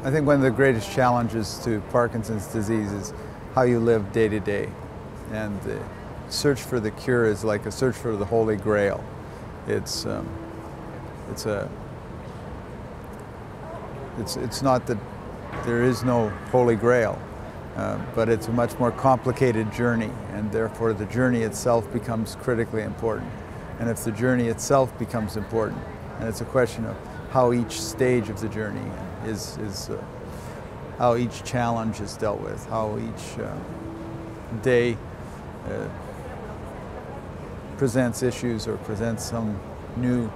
I think one of the greatest challenges to Parkinson's disease is how you live day to day. And the search for the cure is like a search for the Holy Grail. It's not that there is no Holy Grail, but it's a much more complicated journey, and therefore the journey itself becomes critically important. And if the journey itself becomes important, and it's a question of how each stage of the journey is how each challenge is dealt with, how each day presents issues or presents some new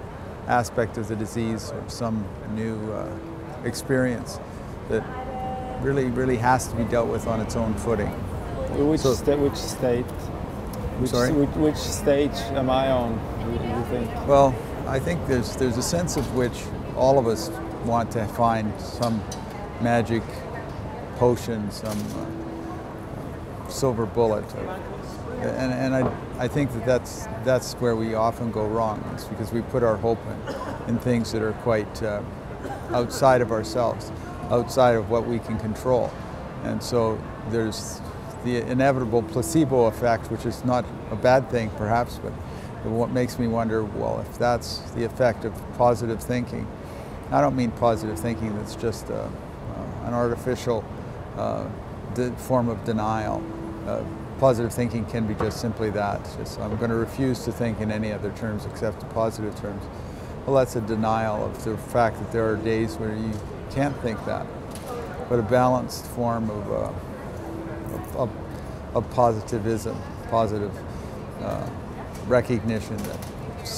aspect of the disease or some new experience that really has to be dealt with on its own footing. Which stage am I on, do you think? Well, I think there's a sense of which all of us want to find some magic potion, some silver bullet. And I think that's where we often go wrong. It's because we put our hope in things that are quite outside of ourselves, outside of what we can control. And so there's the inevitable placebo effect, which is not a bad thing perhaps, but what makes me wonder, well, if that's the effect of positive thinking. I don't mean positive thinking that's just an artificial form of denial. Positive thinking can be just simply that. Just, I'm going to refuse to think in any other terms except the positive terms. Well, that's a denial of the fact that there are days where you can't think that. But a balanced form of positivism, positive recognition that,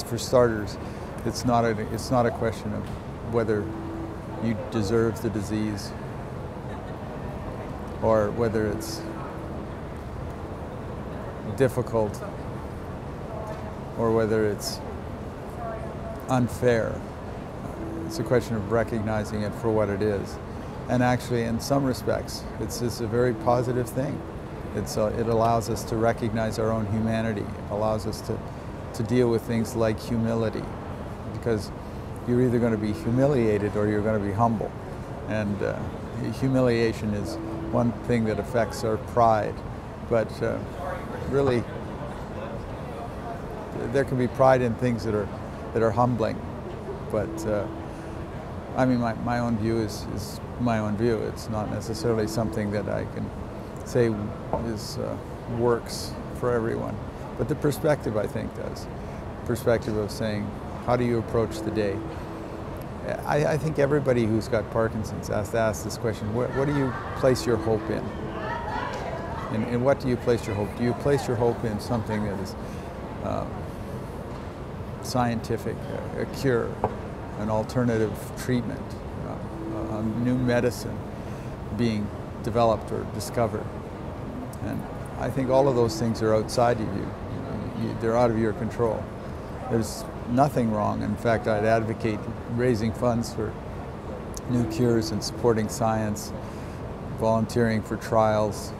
for starters, it's not a question of whether you deserve the disease or whether it's difficult or whether it's unfair. It's a question of recognizing it for what it is. And actually, in some respects, it's a very positive thing. It allows us to recognize our own humanity. It allows us to deal with things like humility, because you're either going to be humiliated or you're going to be humble. And humiliation is one thing that affects our pride, but really there can be pride in things that are humbling. But I mean, my own view is my own view. It's not necessarily something that I can say works for everyone. But the perspective, I think, does. Perspective of saying, how do you approach the day? I think everybody who's got Parkinson's has to ask this question: what do you place your hope in? And what do you place your hope? Do you place your hope in something that is scientific, a cure, an alternative treatment, a new medicine being developed or discovered? And I think all of those things are outside of you. They're out of your control. There's nothing wrong. In fact, I'd advocate raising funds for new cures and supporting science, volunteering for trials.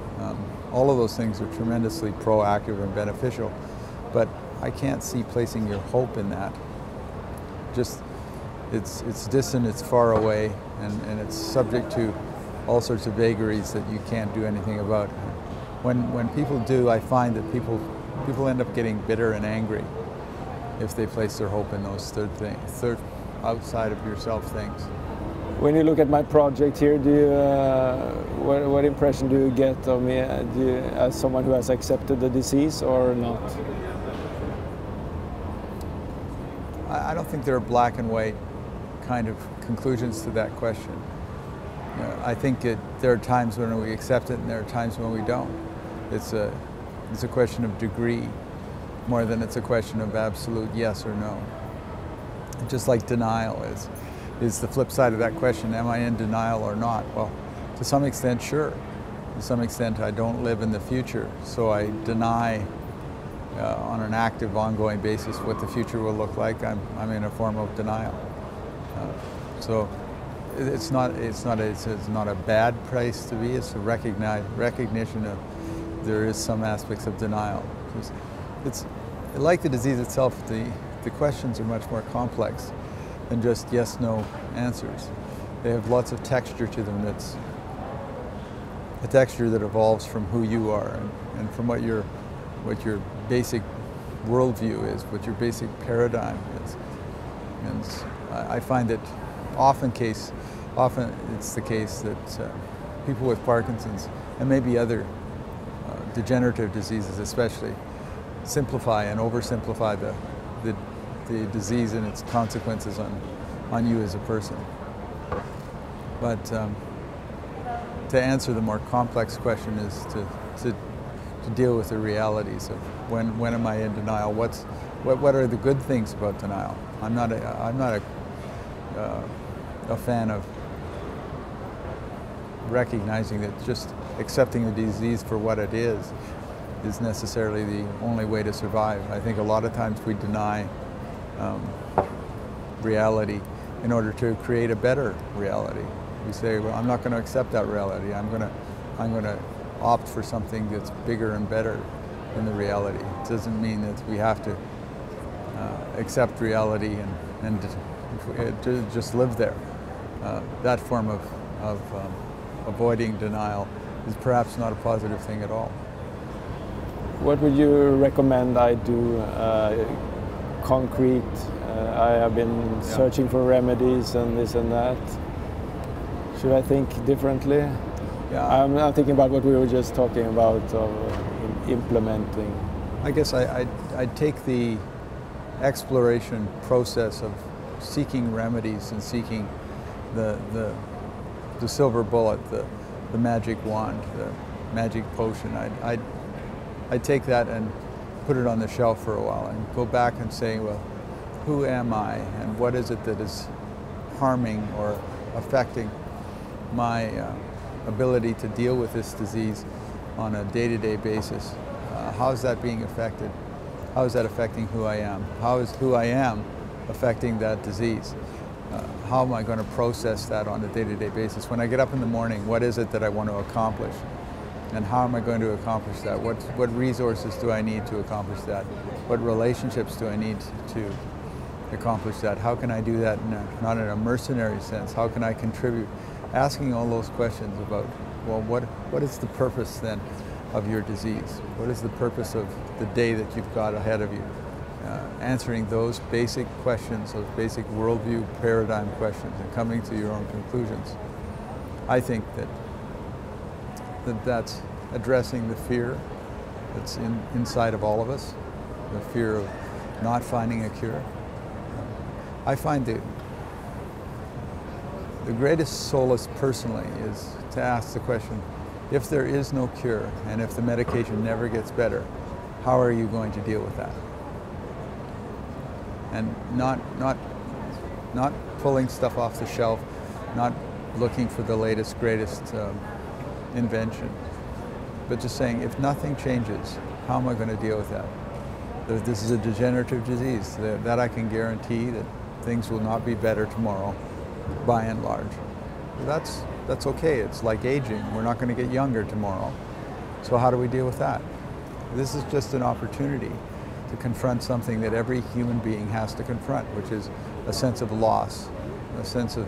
All of those things are tremendously proactive and beneficial, but I can't see placing your hope in that. Just, it's distant, it's far away, and it's subject to all sorts of vagaries that you can't do anything about. When people do, I find that people end up getting bitter and angry if they place their hope in those third outside of yourself things. When you look at my project here, do you, what impression do you get of me as someone who has accepted the disease or not? I don't think there are black and white kind of conclusions to that question. I think there are times when we accept it and there are times when we don't. It's a question of degree more than it's a question of absolute yes or no. Just like denial is the flip side of that question: am I in denial or not? Well, to some extent, sure. To some extent, I don't live in the future, so I deny on an active, ongoing basis what the future will look like. I'm in a form of denial. So it's not a bad place to be. It's a recognition of there is some aspects of denial. It's like the disease itself. The questions are much more complex than just yes/no answers. They have lots of texture to them. That's a texture that evolves from who you are and from what your basic worldview is, what your basic paradigm is. And I find that often it's the case that people with Parkinson's and maybe other degenerative diseases especially simplify and oversimplify the disease and its consequences on you as a person. But to answer the more complex question is to deal with the realities of when am I in denial? What are the good things about denial? I'm not a fan of recognizing that just accepting the disease for what it is necessarily the only way to survive. I think a lot of times we deny reality in order to create a better reality. We say, well, I'm not going to accept that reality. I'm going to opt for something that's bigger and better than the reality. It doesn't mean that we have to accept reality and just live there. That form of avoiding denial is perhaps not a positive thing at all. What would you recommend I do concrete? I have been searching for remedies and this and that. Should I think differently? Yeah. I'm thinking about what we were just talking about of implementing. I guess I'd take the exploration process of seeking remedies and seeking the silver bullet, the magic wand, the magic potion. I'd take that and put it on the shelf for a while and go back and say, well, who am I and what is it that is harming or affecting my ability to deal with this disease on a day-to-day basis? How is that being affected? How is that affecting who I am? How is who I am affecting that disease? How am I going to process that on a day-to-day basis? When I get up in the morning, what is it that I want to accomplish? And how am I going to accomplish that? What resources do I need to accomplish that? What relationships do I need to accomplish that? How can I do that not in a mercenary sense? How can I contribute? Asking all those questions about, well, what is the purpose then of your disease? What is the purpose of the day that you've got ahead of you? Answering those basic questions, those basic worldview paradigm questions, and coming to your own conclusions. I think that's addressing the fear that's inside of all of us, the fear of not finding a cure. I find the greatest solace personally is to ask the question, if there is no cure and if the medication never gets better, how are you going to deal with that? And not pulling stuff off the shelf, not looking for the latest, greatest invention, but just saying, if nothing changes, how am I going to deal with that? This is a degenerative disease, that I can guarantee that things will not be better tomorrow, by and large. That's okay, it's like aging. We're not going to get younger tomorrow. So how do we deal with that? This is just an opportunity to confront something that every human being has to confront, which is a sense of loss, a sense of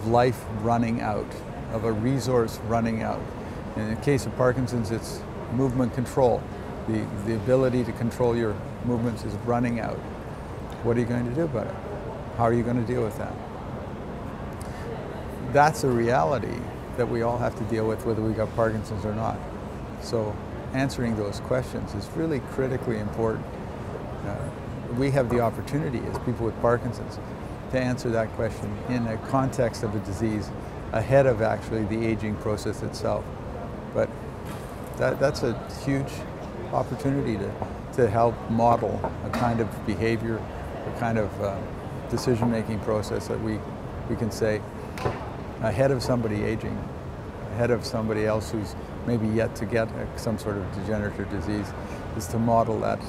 life running out, of a resource running out. In the case of Parkinson's, it's movement control. The ability to control your movements is running out. What are you going to do about it? How are you going to deal with that? That's a reality that we all have to deal with, whether we got Parkinson's or not. So answering those questions is really critically important. We have the opportunity as people with Parkinson's to answer that question in a context of a disease ahead of actually the aging process itself. But that's a huge opportunity to help model a kind of behavior, a kind of decision-making process that we can say ahead of somebody aging, ahead of somebody else who's maybe yet to get some sort of degenerative disease, is to model that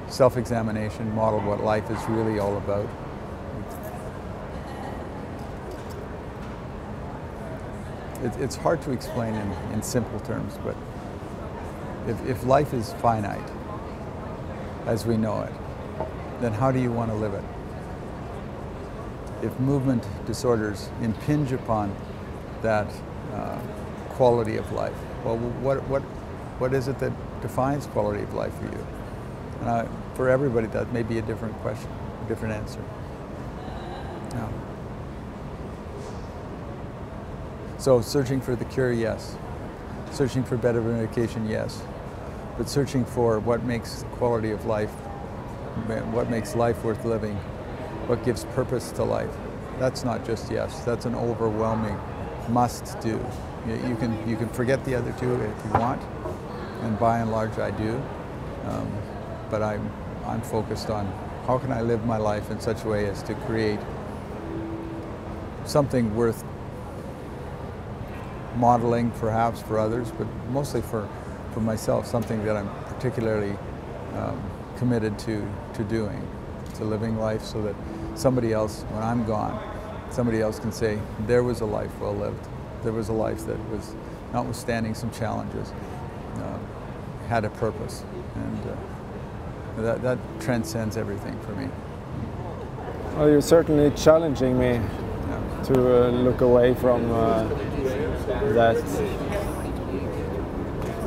self-examination, model what life is really all about. It's hard to explain in simple terms, but if life is finite, as we know it, then how do you want to live it? If movement disorders impinge upon that quality of life, well, what is it that defines quality of life for you? And for everybody, that may be a different question, a different answer. Yeah. So searching for the cure, yes. Searching for better medication, yes. But searching for what makes quality of life, what makes life worth living, what gives purpose to life, that's not just yes. That's an overwhelming must do. You can forget the other two if you want, and by and large I do. But I'm focused on how can I live my life in such a way as to create something worth modeling perhaps for others, but mostly for myself, something that I'm particularly committed to doing, to living life so that somebody else, when I'm gone, somebody else can say, there was a life well lived. There was a life that was, notwithstanding some challenges, had a purpose. And that transcends everything for me. Well, you're certainly challenging me to look away from that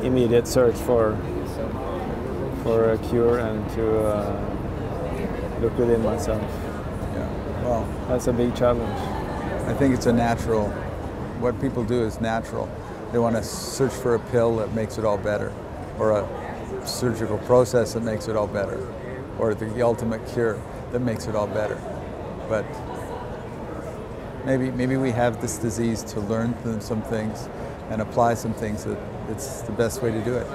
immediate search for a cure and to look within myself. Yeah, well, that's a big challenge. I think it's a natural. What people do is natural. They want to search for a pill that makes it all better, or a surgical process that makes it all better, or the ultimate cure that makes it all better. But maybe we have this disease to learn some things and apply some things that it's the best way to do it.